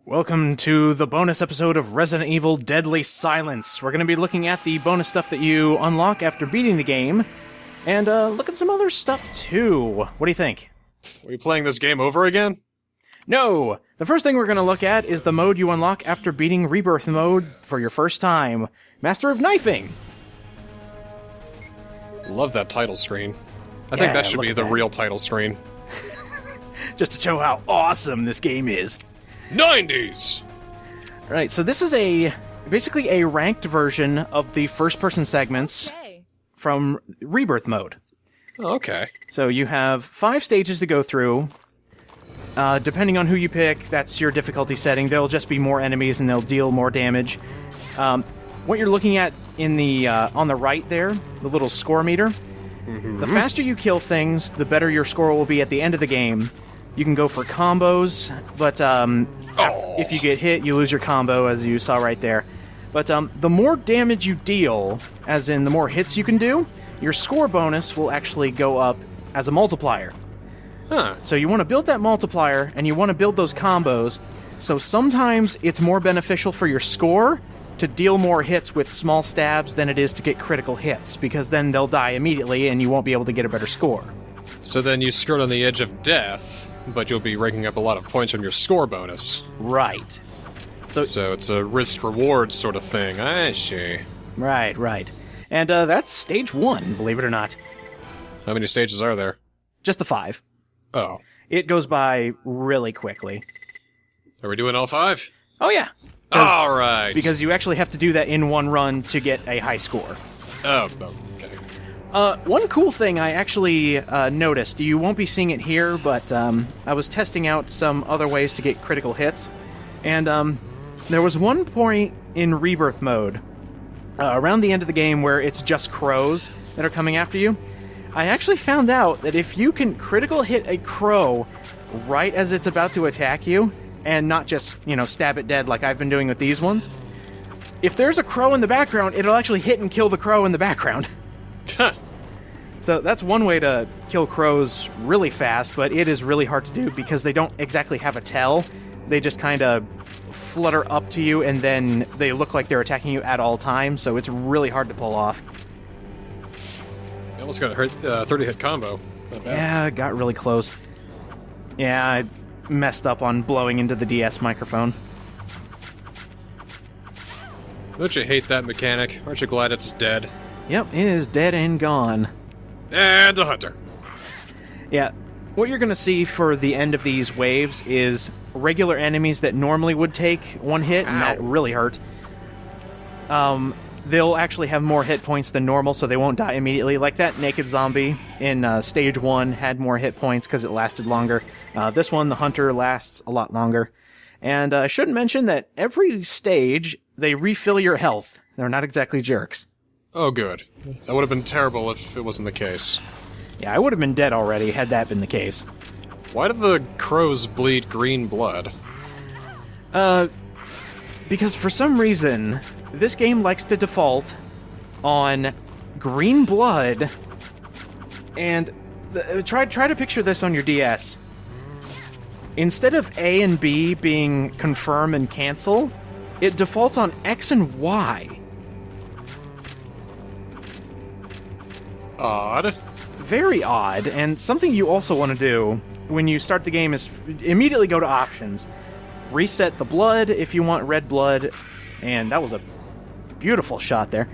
Welcome to the bonus episode of Resident Evil Deadly Silence. We're going to be looking at the bonus stuff that you unlock after beating the game, and look at some other stuff too. What do you think? Are we playing this game over again? No! The first thing we're going to look at is the mode you unlock after beating Rebirth Mode for your first time. Master of Knifing! Love that title screen. I think that should be the real title screen. Just to show how awesome this game is. 90s! Alright, so this is basically a ranked version of the first-person segments from Rebirth Mode. Oh, okay. So you have 5 stages to go through. Depending on who you pick, that's your difficulty setting. There'll just be more enemies and they'll deal more damage. What you're looking at in the on the right there, the little score meter, the faster you kill things, the better your score will be at the end of the game. You can go for combos, but if you get hit, you lose your combo, as you saw right there. But the more damage you deal, as in the more hits you can do, your score bonus will actually go up as a multiplier. Huh. So you want to build that multiplier, and you want to build those combos, so sometimes it's more beneficial for your score to deal more hits with small stabs than it is to get critical hits, because then they'll die immediately and you won't be able to get a better score. So then you skirt on the edge of death, but you'll be raking up a lot of points from your score bonus. Right. So it's a risk-reward sort of thing, I see. Right. And that's stage 1, believe it or not. How many stages are there? Just the 5. Oh. It goes by really quickly. Are we doing all 5? Oh, yeah. Alright. Because you actually have to do that in one run to get a high score. Oh, okay. One cool thing I actually noticed, you won't be seeing it here, but I was testing out some other ways to get critical hits, and there was one point in Rebirth Mode, around the end of the game, where it's just crows that are coming after you. I actually found out that if you can critical hit a crow right as it's about to attack you, and not just, stab it dead like I've been doing with these ones, if there's a crow in the background, it'll actually hit and kill the crow in the background. So that's one way to kill crows really fast, but it is really hard to do because they don't exactly have a tell. They just kind of flutter up to you, and then they look like they're attacking you at all times, so it's really hard to pull off. You almost got a 30-hit combo. Not bad. Yeah, it got really close. Yeah, I messed up on blowing into the DS microphone. Don't you hate that mechanic? Aren't you glad it's dead? Yep, it is dead and gone. And a hunter. Yeah, what you're going to see for the end of these waves is regular enemies that normally would take one hit, and that really hurt. They'll actually have more hit points than normal, so they won't die immediately. Like that naked zombie in Stage 1 had more hit points because it lasted longer. This one, the hunter, lasts a lot longer. And I should mention that every stage, they refill your health. They're not exactly jerks. Oh, good. That would have been terrible if it wasn't the case. Yeah, I would have been dead already had that been the case. Why do the crows bleed green blood? Because for some reason, this game likes to default on green blood, and try to picture this on your DS. Instead of A and B being confirm and cancel, it defaults on X and Y. Odd. Very odd, and something you also want to do when you start the game is immediately go to options. Reset the blood if you want red blood, and that was a beautiful shot there.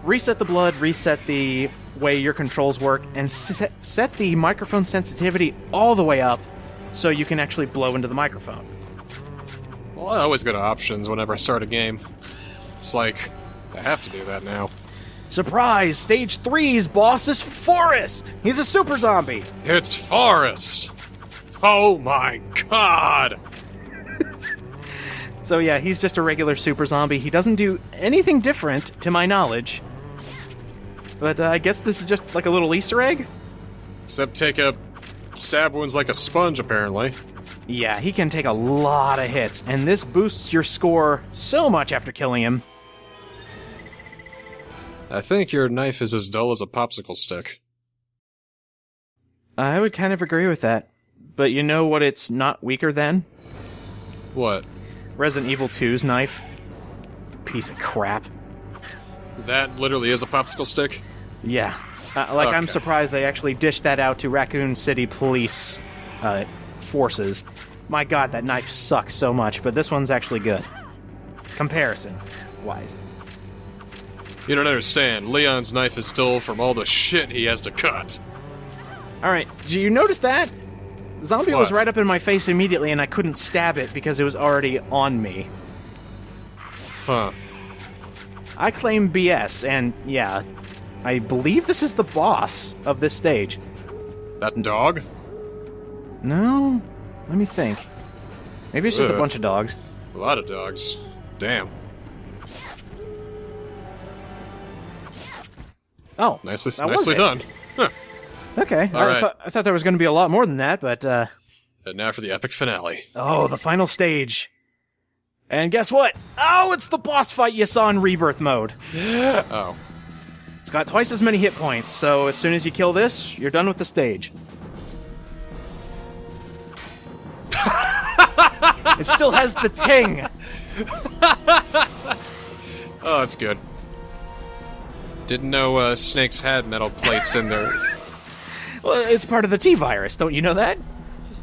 Reset the blood, reset the way your controls work, and set the microphone sensitivity all the way up so you can actually blow into the microphone. Well, I always go to options whenever I start a game. It's like, I have to do that now. Surprise! Stage 3's boss is Forrest! He's a super zombie! It's Forrest! Oh my god! So yeah, he's just a regular super zombie. He doesn't do anything different, to my knowledge. But I guess this is just like a little Easter egg? Except take a stab wounds like a sponge, apparently. Yeah, he can take a lot of hits, and this boosts your score so much after killing him. I think your knife is as dull as a popsicle stick. I would kind of agree with that. But you know what it's not weaker than? What? Resident Evil 2's knife. Piece of crap. That literally is a popsicle stick? Yeah. I'm Okay. surprised they actually dished that out to Raccoon City Police forces. My god, that knife sucks so much, but this one's actually good. Comparison-wise. You don't understand. Leon's knife is still from all the shit he has to cut. Alright, do you notice that? Zombie was What? right up in my face immediately, and I couldn't stab it because it was already on me. Huh. I claim BS, and yeah, I believe this is the boss of this stage. That dog? No? Let me think. Maybe it's just a Ugh. bunch of dogs. A lot of dogs. Damn. Oh, Nicely that was it. done. Huh. Okay, All right. I thought there was going to be a lot more than that, but And now for the epic finale. oh, the final stage. And guess what? Oh, it's the boss fight you saw in Rebirth Mode. Oh. It's got twice as many hit points, so as soon as you kill this, you're done with the stage. It still has the ting. Oh, it's good. Didn't know snakes had metal plates in there. Well, it's part of the T-virus, don't you know that?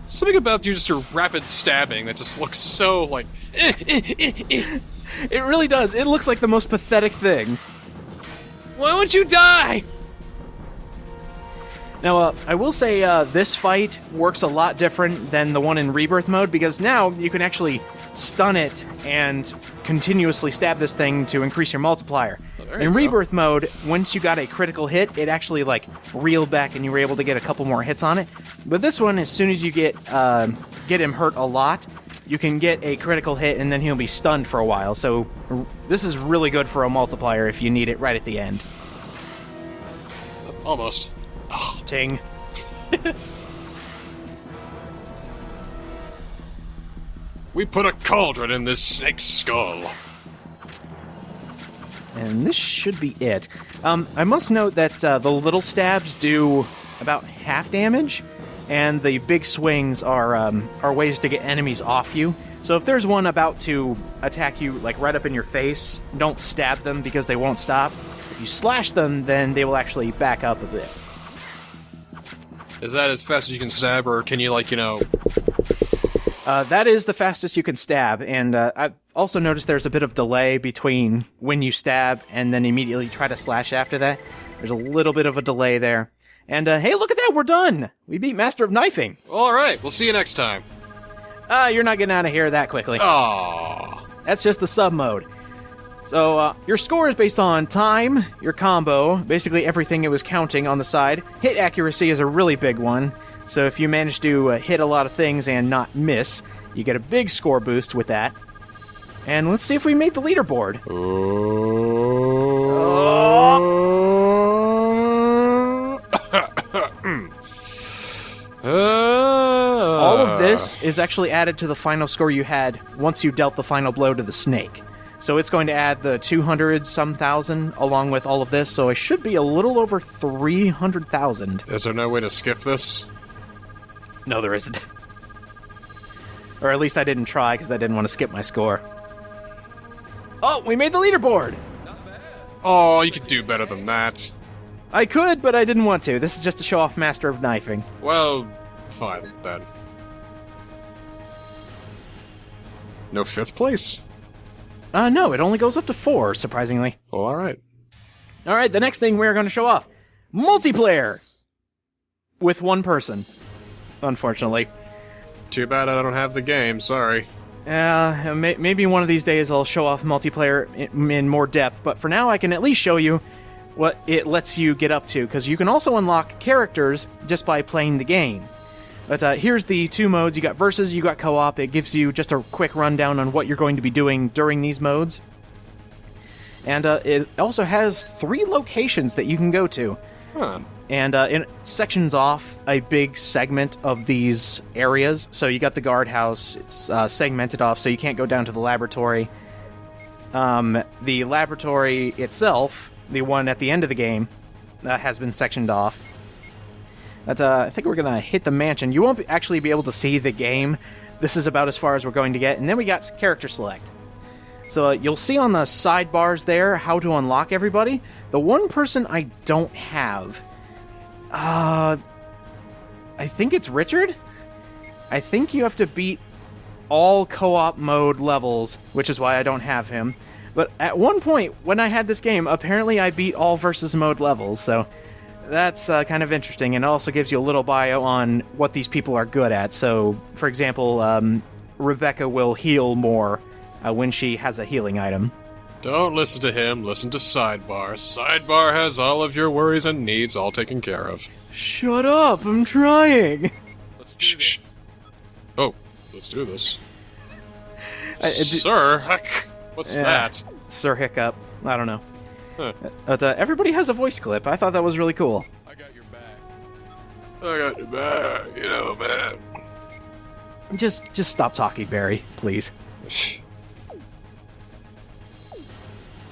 Something about you just a rapid stabbing that just looks so, like... It really does. It looks like the most pathetic thing. Why won't you die? Now, I will say this fight works a lot different than the one in Rebirth Mode, because now you can actually stun it and continuously stab this thing to increase your multiplier. there you In go. Rebirth Mode, once you got a critical hit, it actually like reeled back and you were able to get a couple more hits on it. But this one, as soon as you get him hurt a lot, you can get a critical hit and then he'll be stunned for a while. So this is really good for a multiplier if you need it right at the end. Almost. Ting. We put a cauldron in this snake's skull. And this should be it. I must note that the little stabs do about half damage, and the big swings are ways to get enemies off you. So if there's one about to attack you, like right up in your face, don't stab them because they won't stop. If you slash them, then they will actually back up a bit. Is that as fast as you can stab, or can you, like, you know... That is the fastest you can stab, and I've also noticed there's a bit of delay between when you stab and then immediately try to slash after that. There's a little bit of a delay there. And hey, look at that, we're done! We beat Master of Knifing. Alright, we'll see you next time. You're not getting out of here that quickly. Aww. That's just the sub mode. So, your score is based on time, your combo, basically everything it was counting on the side. Hit accuracy is a really big one. So if you manage to hit a lot of things and not miss, you get a big score boost with that. And let's see if we made the leaderboard. All of this is actually added to the final score you had once you dealt the final blow to the snake. So it's going to add the 200-some thousand along with all of this, so it should be a little over 300,000. Is there no way to skip this? No, there isn't. Or at least I didn't try, because I didn't want to skip my score. Oh, we made the leaderboard! Oh, you could do better than that. I could, but I didn't want to. This is just to show off Master of Knifing. Well, fine, then. No 5th place? No, it only goes up to 4, surprisingly. Well, alright. Alright, the next thing we're going to show off. Multiplayer! With one person. Unfortunately. Too bad I don't have the game, sorry. Maybe one of these days I'll show off multiplayer in more depth, but for now I can at least show you what it lets you get up to, because you can also unlock characters just by playing the game. But here's the two modes. You got Versus, you got Co-op. It gives you just a quick rundown on what you're going to be doing during these modes. And it also has 3 locations that you can go to. Huh. And it sections off a big segment of these areas. So you got the guardhouse. It's segmented off, so you can't go down to the laboratory. The laboratory itself, the one at the end of the game, has been sectioned off. But I think we're going to hit the mansion. You won't actually be able to see the game this is about as far as we're going to get. And then we got character select. So you'll see on the sidebars there how to unlock everybody. The one person I don't have, I think it's Richard. I think you have to beat all co-op mode levels, which is why I don't have him. But at one point, when I had this game, apparently I beat all versus mode levels, so that's kind of interesting, and it also gives you a little bio on what these people are good at. So, for example, Rebecca will heal more when she has a healing item. Don't listen to him, listen to Sidebar. Sidebar has all of your worries and needs all taken care of. Shut up, I'm trying! Shh. Oh, let's do this. Sir, heck, what's that? Sir Hiccup. I don't know. Huh. But everybody has a voice clip. I thought that was really cool. I got your back, you know, man. Just stop talking, Barry, please.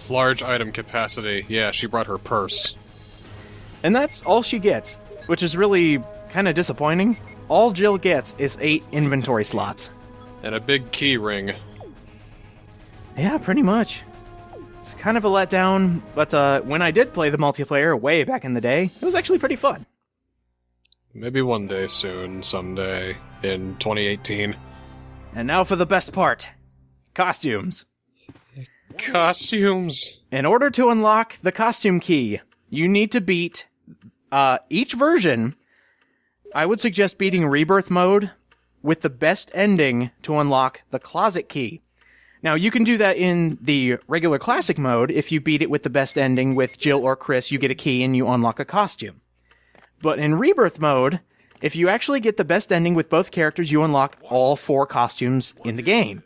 Large item capacity. Yeah, she brought her purse. And that's all she gets, which is really kind of disappointing. All Jill gets is 8 inventory slots. And a big key ring. Yeah, pretty much. It's kind of a letdown, but when I did play the multiplayer way back in the day, it was actually pretty fun. Maybe one day soon, someday, in 2018. And now for the best part. Costumes. Costumes. In order to unlock the costume key, you need to beat each version. I would suggest beating Rebirth Mode with the best ending to unlock the closet key. Now, you can do that in the regular classic mode. If you beat it with the best ending with Jill or Chris, you get a key and you unlock a costume. But in Rebirth Mode, if you actually get the best ending with both characters, you unlock all 4 costumes in the game.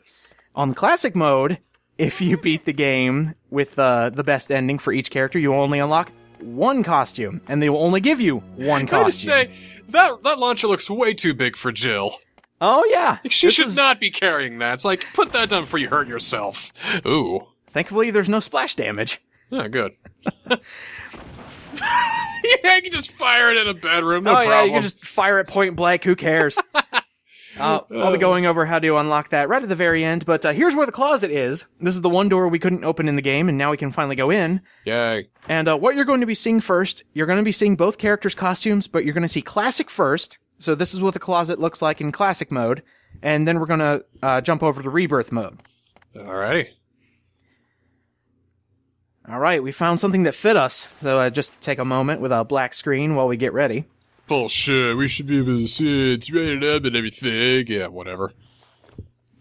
On classic mode, if you beat the game with the best ending for each character, you only unlock 1 costume, and they will only give you 1 costume. I just say, that launcher looks way too big for Jill. Oh, yeah. She should not be carrying that. It's like, put that down before you hurt yourself. Ooh. Thankfully, there's no splash damage. Yeah, good. Yeah, you can just fire it in a bedroom, no problem. Yeah, you can just fire it point blank, who cares? I'll be going over how to unlock that right at the very end, but here's where the closet is. This is the one door we couldn't open in the game, and now we can finally go in. Yay. And what you're going to be seeing first, you're going to be seeing both characters' costumes, but you're going to see Classic first. So this is what the closet looks like in Classic mode, and then we're going to jump over to Rebirth mode. Alrighty. Alright, we found something that fit us, so just take a moment with a black screen while we get ready. Bullshit, we should be able to see it, rated up and everything. Yeah, whatever.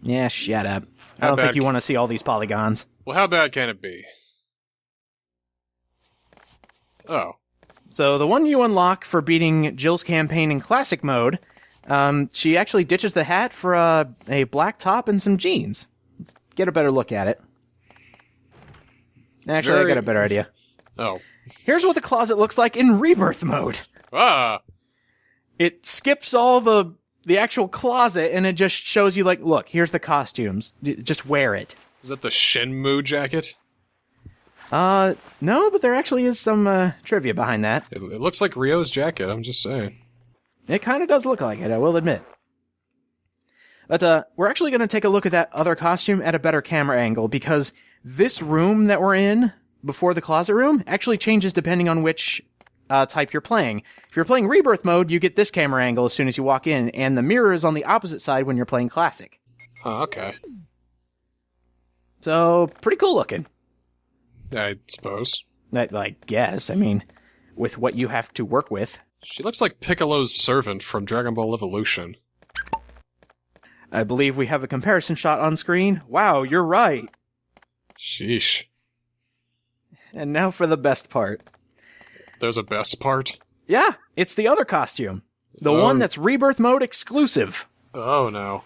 Yeah, shut up. I don't think you want to see all these polygons. Well, how bad can it be? Oh. So the one you unlock for beating Jill's campaign in Classic mode, she actually ditches the hat for a black top and some jeans. Let's get a better look at it. Actually, I got a better idea. Oh. Here's what the closet looks like in Rebirth mode. Ah! It skips all the actual closet, and it just shows you, like, look, here's the costumes. Just wear it. Is that the Shenmue jacket? No, but there actually is some trivia behind that. It looks like Ryo's jacket, I'm just saying. It kind of does look like it, I will admit. But we're actually going to take a look at that other costume at a better camera angle, because this room that we're in, before the closet room, actually changes depending on which type you're playing. If you're playing Rebirth mode, you get this camera angle as soon as you walk in, and the mirror is on the opposite side when you're playing Classic. Oh, okay. So, pretty cool looking. I suppose. I guess. I mean, with what you have to work with. She looks like Piccolo's servant from Dragon Ball Evolution. I believe we have a comparison shot on screen. Wow, you're right. Sheesh. And now for the best part. There's a best part? Yeah, it's the other costume. The one that's Rebirth Mode exclusive. Oh, no.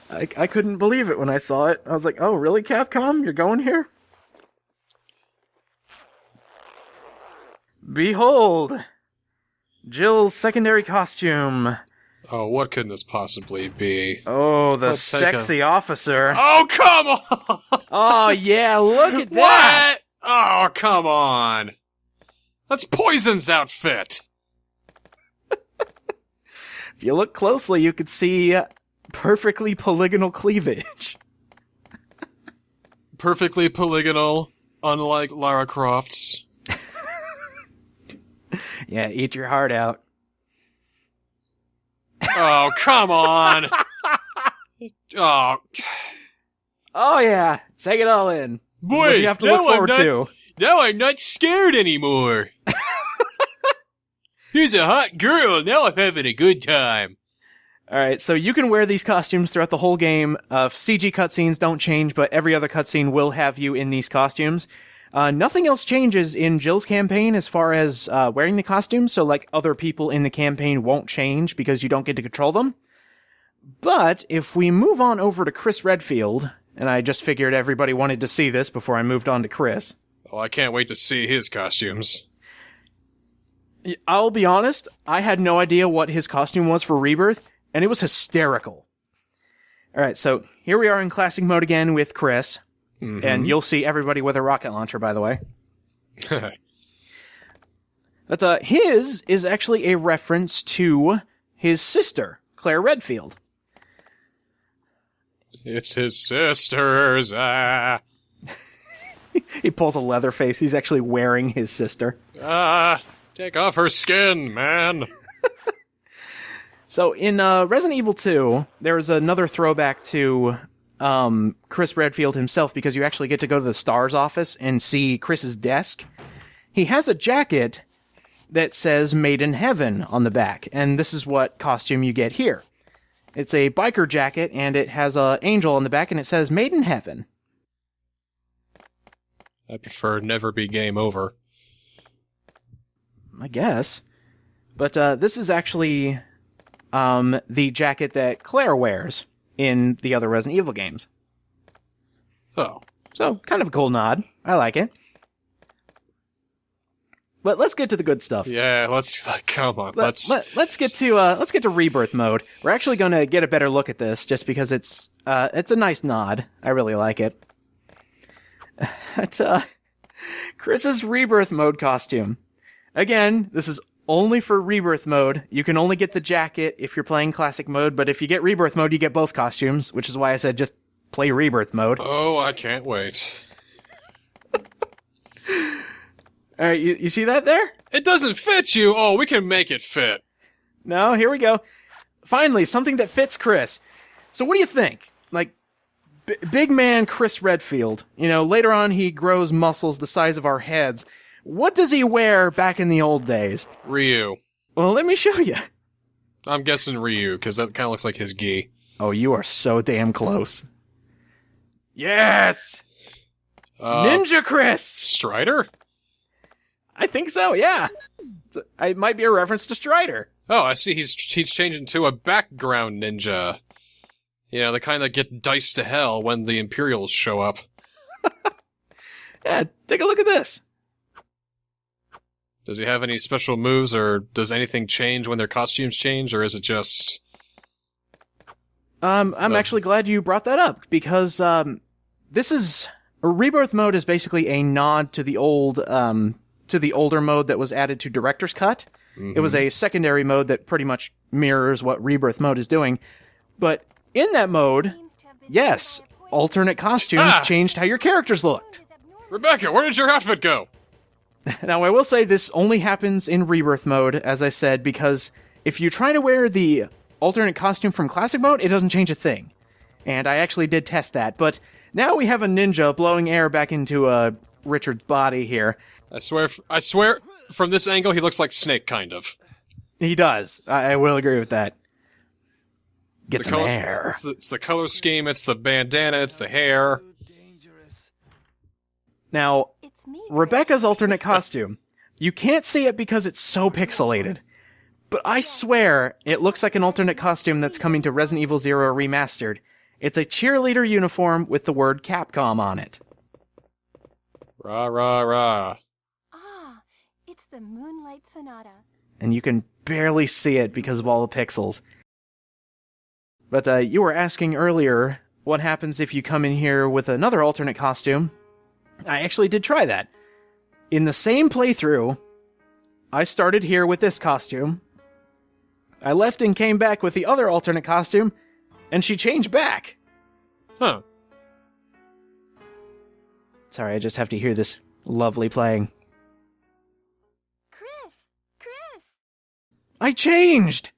I couldn't believe it when I saw it. I was like, oh, really, Capcom? You're going here? Behold! Jill's secondary costume. Oh, what could this possibly be? Oh, the sexy officer. Oh, come on! Oh, yeah, look at that! What? Oh, come on! That's Poison's outfit! If you look closely, you could see perfectly polygonal cleavage. Perfectly polygonal, unlike Lara Croft's. Yeah, eat your heart out. Oh, come on! Oh, Oh yeah, take it all in. This is what you have to look forward to. Now I'm not scared anymore. Here's a hot girl, now I'm having a good time. Alright, so you can wear these costumes throughout the whole game. CG cutscenes don't change, but every other cutscene will have you in these costumes. Nothing else changes in Jill's campaign as far as wearing the costumes, so like other people in the campaign won't change because you don't get to control them. But if we move on over to Chris Redfield, and I just figured everybody wanted to see this before I moved on to Chris. Oh, I can't wait to see his costumes. I'll be honest, I had no idea what his costume was for Rebirth, and it was hysterical. Alright, so here we are in classic mode again with Chris, and you'll see everybody with a rocket launcher, by the way. But his is actually a reference to his sister, Claire Redfield. It's his sisters. He pulls a leather face. He's actually wearing his sister. Take off her skin, man. So in Resident Evil 2, there was another throwback to Chris Redfield himself because you actually get to go to the STARS office and see Chris's desk. He has a jacket that says Made in Heaven on the back, and this is what costume you get here. It's a biker jacket, and it has an angel on the back, and it says Made in Heaven. I prefer never be game over. I guess. But this is actually the jacket that Claire wears in the other Resident Evil games. Oh. So, kind of a cool nod. I like it. But let's get to the good stuff. Yeah, come on. Let's get to Rebirth Mode. We're actually going to get a better look at this just because it's a nice nod. I really like it. It's Chris's Rebirth Mode costume. Again, this is only for Rebirth Mode. You can only get the jacket if you're playing Classic Mode, but if you get Rebirth Mode, you get both costumes, which is why I said just play Rebirth Mode. Oh, I can't wait. Alright, you see that there? It doesn't fit you! Oh, we can make it fit. No, here we go. Finally, something that fits Chris. So what do you think? Like, big man Chris Redfield. You know, later on he grows muscles the size of our heads. What does he wear back in the old days? Ryu. Well, let me show you. I'm guessing Ryu, because that kind of looks like his gi. Oh, you are so damn close. Yes! Ninja Chris! Strider? I think so, yeah. It might be a reference to Strider. Oh, I see he's changing to a background ninja. You know, the kind that get diced to hell when the Imperials show up. Yeah, take a look at this. Does he have any special moves, or does anything change when their costumes change, or is it just... I'm actually glad you brought that up, because this is... Rebirth Mode is basically a nod to the old... to the older mode that was added to Director's Cut. Mm-hmm. It was a secondary mode that pretty much mirrors what Rebirth Mode is doing. But in that mode, yes, alternate costumes changed how your characters looked. Rebecca, where did your outfit go? Now, I will say this only happens in Rebirth Mode, as I said, because if you try to wear the alternate costume from Classic Mode, it doesn't change a thing. And I actually did test that, but now we have a ninja blowing air back into Richard's body here. I swear, from this angle, he looks like Snake, kind of. He does. I will agree with that. Get some hair. It's the color scheme, it's the bandana, it's the hair. Now, Rebecca's alternate costume. You can't see it because it's so pixelated. But I swear, it looks like an alternate costume that's coming to Resident Evil 0 Remastered. It's a cheerleader uniform with the word Capcom on it. Rah, rah, rah. Ah, it's the Moonlight Sonata. And you can barely see it because of all the pixels. But you were asking earlier, what happens if you come in here with another alternate costume? I actually did try that. In the same playthrough, I started here with this costume. I left and came back with the other alternate costume, and she changed back. Huh. Sorry, I just have to hear this lovely playing. Chris! Chris! I changed!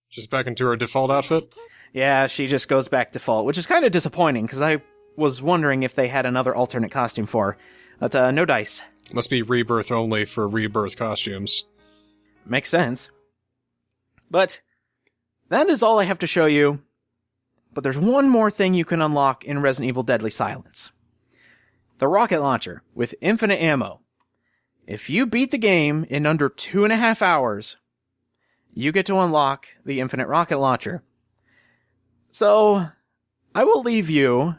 She's back into her default outfit? Yeah, she just goes back default, which is kind of disappointing, because I was wondering if they had another alternate costume for her. But no dice. Must be Rebirth only for Rebirth costumes. Makes sense. But that is all I have to show you. But there's one more thing you can unlock in Resident Evil Deadly Silence. The rocket launcher with infinite ammo. If you beat the game in under 2.5 hours, you get to unlock the infinite rocket launcher. So, I will leave you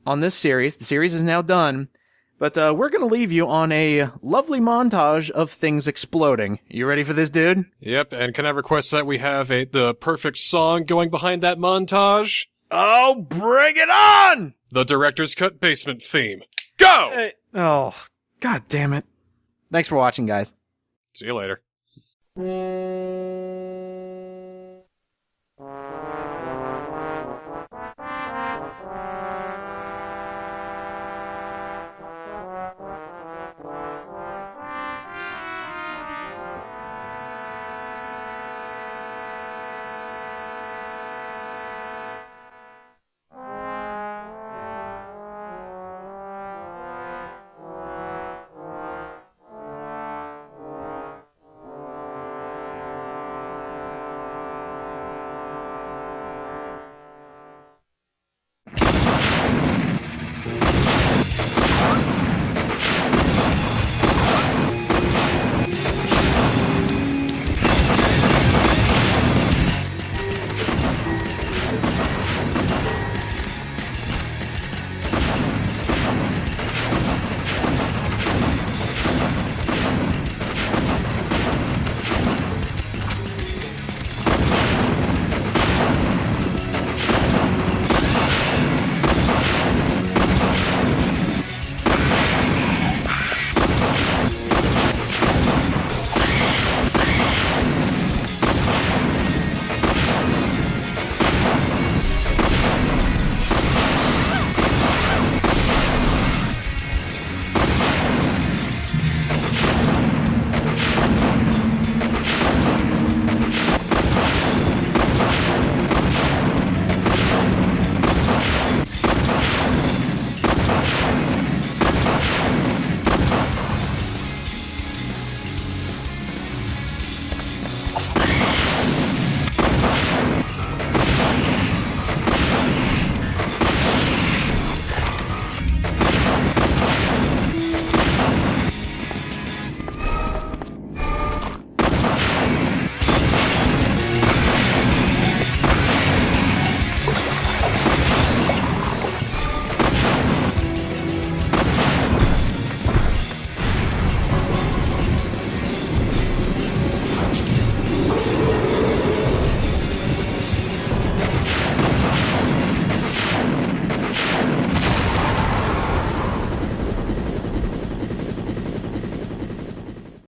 on this series. The series is now done. But we're going to leave you on a lovely montage of things exploding. You ready for this, dude? Yep, and can I request that we have the perfect song going behind that montage? Oh, bring it on! The director's cut basement theme. Go! Oh, god damn it. Thanks for watching, guys. See you later.